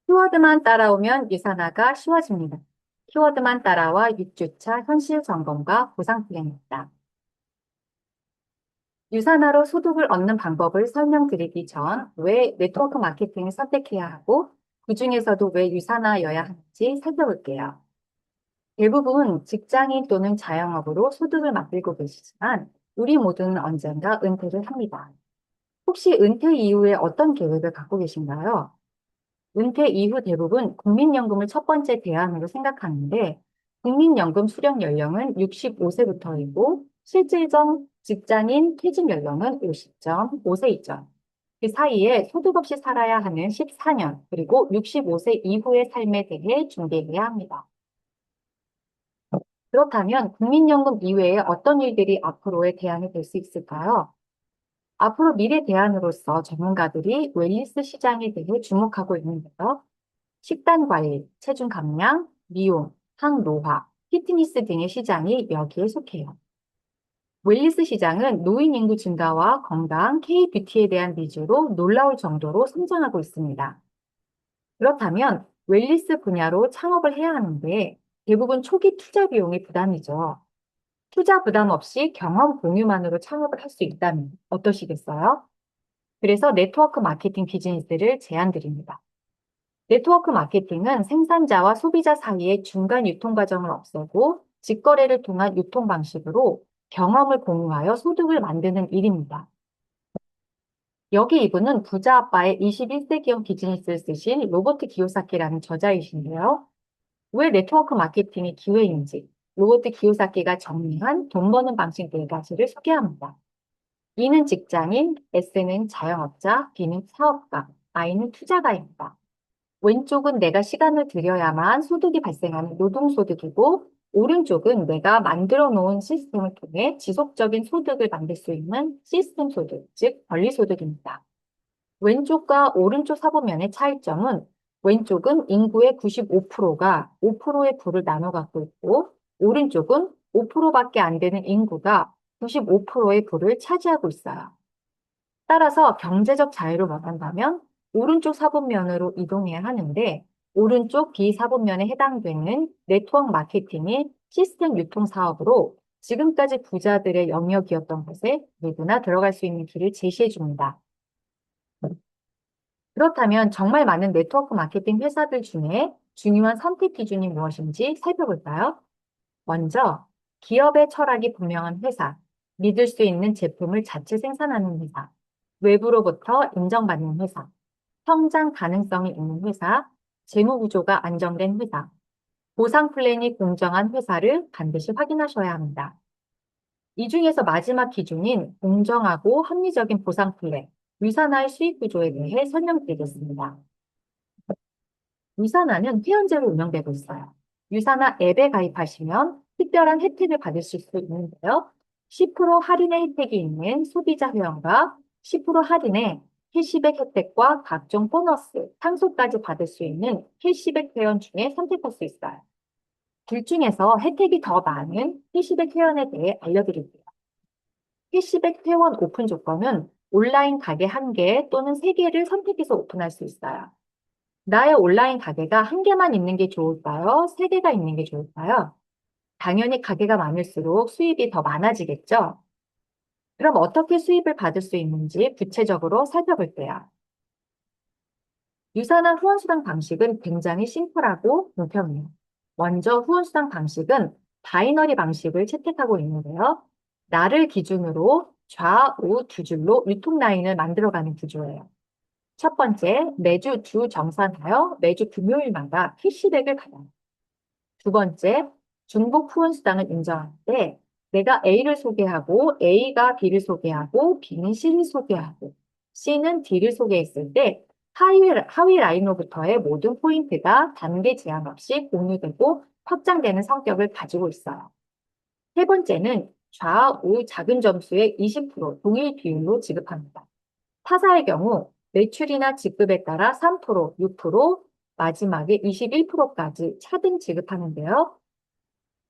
키워드만 따라오면 유산화가 쉬워집니다. 키워드만 따라와 6주차 현실 점검과 보상 플랜입니다. 유산화로 소득을 얻는 방법을 설명드리기 전 왜 네트워크 마케팅을 선택해야 하고 그중에서도 왜 유산화여야 하는지 살펴볼게요. 대부분 직장인 또는 자영업으로 소득을 만들고 계시지만 우리 모두는 언젠가 은퇴를 합니다. 혹시 은퇴 이후에 어떤 계획을 갖고 계신가요? 은퇴 이후 대부분 국민연금을 첫 번째 대안으로 생각하는데 국민연금 수령 연령은 65세부터이고 실질적 직장인 퇴직 연령은 50.5세 이전. 그 사이에 소득 없이 살아야 하는 14년 그리고 65세 이후의 삶에 대해 준비해야 합니다. 그렇다면 국민연금 이외에 어떤 일들이 앞으로의 대안이 될 수 있을까요? 앞으로 미래 대안으로서 전문가들이 웰니스 시장에 대해 주목하고 있는데요. 식단 관리, 체중 감량, 미용, 항노화, 피트니스 등의 시장이 여기에 속해요. 웰니스 시장은 노인 인구 증가와 건강, K-뷰티에 대한 니즈로 놀라울 정도로 성장하고 있습니다. 그렇다면 웰니스 분야로 창업을 해야 하는데 대부분 초기 투자 비용이 부담이죠. 투자 부담 없이 경험 공유만으로 창업을 할 수 있다면 어떠시겠어요? 그래서 네트워크 마케팅 비즈니스를 제안드립니다. 네트워크 마케팅은 생산자와 소비자 사이의 중간 유통 과정을 없애고 직거래를 통한 유통 방식으로 경험을 공유하여 소득을 만드는 일입니다. 여기 이분은 부자 아빠의 21세기형 비즈니스를 쓰신 로버트 기요사키라는 저자이신데요. 왜 네트워크 마케팅이 기회인지 로버트 기요사키가 정리한 돈 버는 방식 4가지를 소개합니다. E는 직장인, S는 자영업자, B는 사업가, I는 투자가입니다. 왼쪽은 내가 시간을 들여야만 소득이 발생하는 노동소득이고, 오른쪽은 내가 만들어 놓은 시스템을 통해 지속적인 소득을 만들 수 있는 시스템 소득, 즉 권리소득입니다. 왼쪽과 오른쪽 사보면의 차이점은 왼쪽은 인구의 95%가 5%의 부를 나눠 갖고 있고, 오른쪽은 5%밖에 안 되는 인구가 95%의 부를 차지하고 있어요. 따라서 경제적 자유를 원한다면 오른쪽 사분면으로 이동해야 하는데 오른쪽 비사분면에 해당되는 네트워크 마케팅이 시스템 유통 사업으로 지금까지 부자들의 영역이었던 곳에 누구나 들어갈 수 있는 길을 제시해 줍니다. 그렇다면 정말 많은 네트워크 마케팅 회사들 중에 중요한 선택 기준이 무엇인지 살펴볼까요? 먼저 기업의 철학이 분명한 회사, 믿을 수 있는 제품을 자체 생산하는 회사, 외부로부터 인정받는 회사, 성장 가능성이 있는 회사, 재무 구조가 안정된 회사, 보상 플랜이 공정한 회사를 반드시 확인하셔야 합니다. 이 중에서 마지막 기준인 공정하고 합리적인 보상 플랜, 유산화의 수익 구조에 대해 설명드리겠습니다. 유산화는 회원제로 운영되고 있어요. 유산화 앱에 가입하시면 특별한 혜택을 받으실 수 있는데요. 10% 할인의 혜택이 있는 소비자 회원과 10% 할인의 캐시백 혜택과 각종 보너스, 상속까지 받을 수 있는 캐시백 회원 중에 선택할 수 있어요. 둘 중에서 혜택이 더 많은 캐시백 회원에 대해 알려드릴게요. 캐시백 회원 오픈 조건은 온라인 가게 1개 또는 3개를 선택해서 오픈할 수 있어요. 나의 온라인 가게가 1개만 있는 게 좋을까요? 3개가 있는 게 좋을까요? 당연히 가게가 많을수록 수입이 더 많아지겠죠? 그럼 어떻게 수입을 받을 수 있는지 구체적으로 살펴볼게요. 유산한 후원수당 방식은 굉장히 심플하고 공평해요. 먼저 후원수당 방식은 바이너리 방식을 채택하고 있는데요. 나를 기준으로 좌우 두 줄로 유통 라인을 만들어가는 구조예요. 첫 번째, 매주 주 정산하여 매주 금요일마다 캐시백을 받아요. 두 번째, 중복 후원수당을 인정할 때 내가 A를 소개하고 A가 B를 소개하고 B는 C를 소개하고 C는 D를 소개했을 때 하위 라인으로부터의 모든 포인트가 단계 제한 없이 공유되고 확장되는 성격을 가지고 있어요. 세 번째는 좌우 작은 점수의 20% 동일 비율로 지급합니다. 타사의 경우 매출이나 직급에 따라 3%, 6%, 마지막에 21%까지 차등 지급하는데요.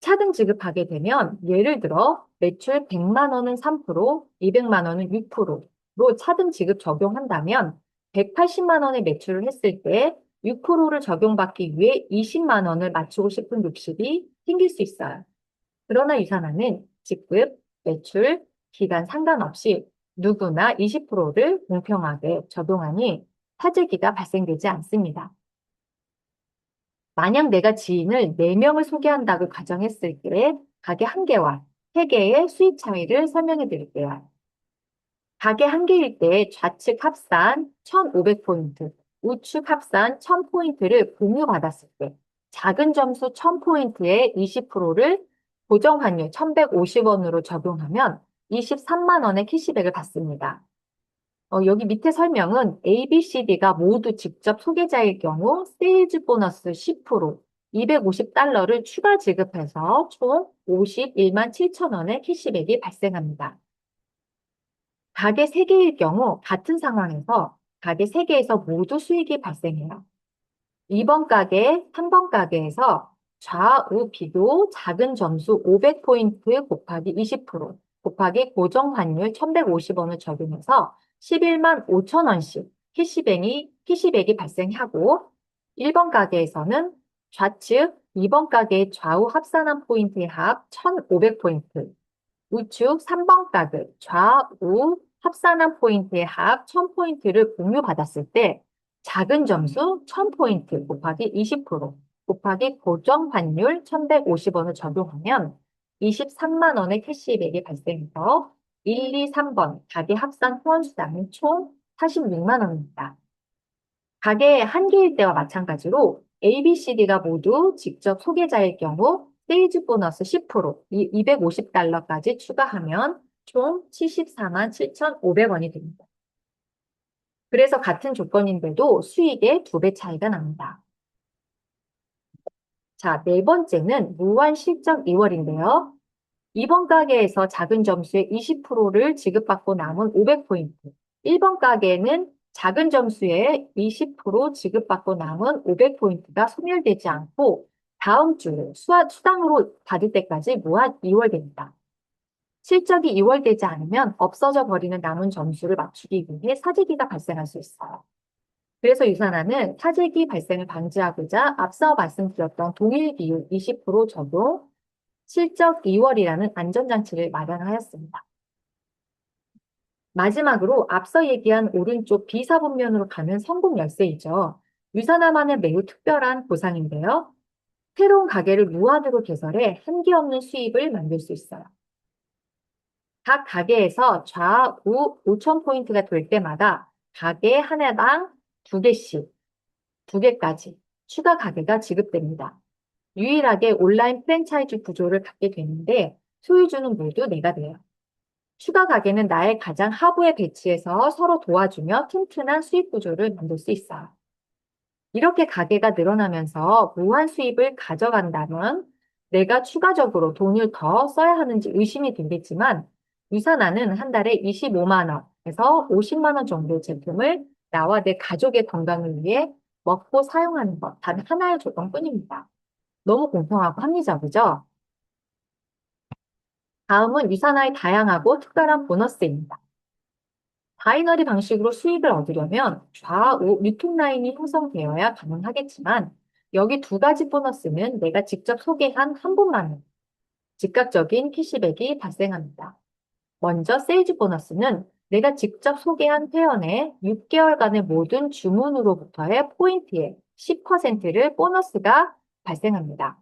차등 지급하게 되면 예를 들어 매출 100만 원은 3%, 200만 원은 6%로 차등 지급 적용한다면 180만 원의 매출을 했을 때 6%를 적용받기 위해 20만 원을 맞추고 싶은 욕심이 생길 수 있어요. 그러나 유산화는 직급, 매출, 기간 상관없이 누구나 20%를 공평하게 적용하니 사재기가 발생되지 않습니다. 만약 내가 지인을 4명을 소개한다고 가정했을 때 가게 1개와 3개의 수익 차이를 설명해 드릴게요. 가게 1개일 때 좌측 합산 1,500포인트, 우측 합산 1,000포인트를 공유받았을 때 작은 점수 1,000포인트에 20%를 고정 환율 1,150원으로 적용하면 23만 원의 캐시백을 받습니다. 여기 밑에 설명은 A, B, C, D가 모두 직접 소개자일 경우 세일즈 보너스 10%, 250달러를 추가 지급해서 총 51만 7천 원의 캐시백이 발생합니다. 가게 3개일 경우 같은 상황에서 가게 3개에서 모두 수익이 발생해요. 2번 가게, 3번 가게에서 좌우 비교 작은 점수 500포인트 곱하기 20% 곱하기 고정 환율 1,150원을 적용해서 11만 5천 원씩 캐시백이 발생하고 1번 가게에서는 좌측 2번 가게의 좌우 합산한 포인트의 합 1,500포인트, 우측 3번 가게 좌우 합산한 포인트의 합 1,000포인트를 공유받았을 때 작은 점수 1,000포인트 곱하기 20% 곱하기 고정 환율 1,150원을 적용하면 23만 원의 캐시백이 발생해서 1, 2, 3번 가게 합산 후원수당은 총 46만 원입니다. 가게 1개일 때와 마찬가지로 A, B, C, D가 모두 직접 소개자일 경우 세일즈 보너스 10%, 250달러까지 추가하면 총 74만 7,500원이 됩니다. 그래서 같은 조건인데도 수익의 2배 차이가 납니다. 자, 4번째는 무한 실적 2월인데요. 2번 가게에서 작은 점수의 20%를 지급받고 남은 500포인트. 1번 가게는 작은 점수의 20% 지급받고 남은 500포인트가 소멸되지 않고 다음 주에 수당으로 받을 때까지 무한 2월됩니다. 실적이 2월되지 않으면 없어져 버리는 남은 점수를 맞추기 위해 사재기가 발생할 수 있어요. 그래서 유산화는 사재기 발생을 방지하고자 앞서 말씀드렸던 동일 비율 20% 적용, 실적 2월이라는 안전장치를 마련하였습니다. 마지막으로 앞서 얘기한 오른쪽 비사분면으로 가는 성공 열쇠이죠. 유산화만의 매우 특별한 보상인데요. 새로운 가게를 무한으로 개설해 한계 없는 수입을 만들 수 있어요. 각 가게에서 좌우 5,000포인트가 될 때마다 가게 하나당 2개씩, 2개까지 추가 가게가 지급됩니다. 유일하게 온라인 프랜차이즈 구조를 갖게 되는데 소유주는 모두 내가 돼요. 추가 가게는 나의 가장 하부에 배치해서 서로 도와주며 튼튼한 수익 구조를 만들 수 있어요. 이렇게 가게가 늘어나면서 무한 수입을 가져간다면 내가 추가적으로 돈을 더 써야 하는지 의심이 들겠지만 유산화는 한 달에 25만 원에서 50만 원 정도의 제품을 나와 내 가족의 건강을 위해 먹고 사용하는 것 단 하나의 조건뿐입니다. 너무 공평하고 합리적이죠? 다음은 유산화의 다양하고 특별한 보너스입니다. 바이너리 방식으로 수익을 얻으려면 좌우 유통 라인이 형성되어야 가능하겠지만 여기 2가지 보너스는 내가 직접 소개한 한 분만은 즉각적인 캐시백이 발생합니다. 먼저 세일즈 보너스는 내가 직접 소개한 회원의 6개월간의 모든 주문으로부터의 포인트의 10%를 보너스가 발생합니다.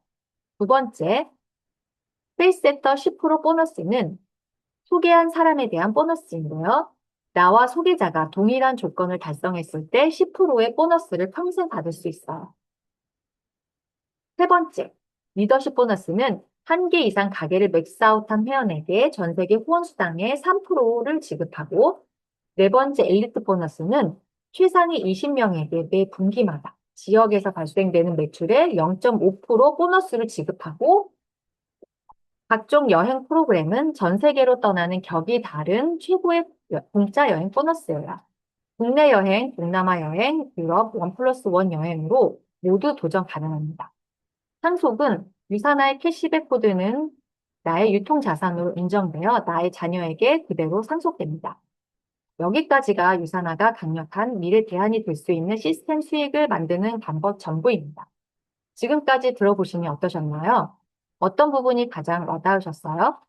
2번째, 페이스세터 10% 보너스는 소개한 사람에 대한 보너스인데요. 나와 소개자가 동일한 조건을 달성했을 때 10%의 보너스를 평생 받을 수 있어요. 3번째, 리더십 보너스는 1개 이상 가게를 맥스아웃한 회원에게 전세계 후원수당의 3%를 지급하고 4번째 엘리트 보너스는 최상위 20명에게 매 분기마다 지역에서 발생되는 매출의 0.5% 보너스를 지급하고 각종 여행 프로그램은 전 세계로 떠나는 격이 다른 최고의 공짜 여행 보너스예요. 국내 여행, 동남아 여행, 유럽 1+1 여행으로 모두 도전 가능합니다. 상속은 유산화의 캐시백 코드는 나의 유통자산으로 인정되어 나의 자녀에게 그대로 상속됩니다. 여기까지가 유산화가 강력한 미래 대안이 될 수 있는 시스템 수익을 만드는 방법 전부입니다. 지금까지 들어보시니 어떠셨나요? 어떤 부분이 가장 와닿으셨어요?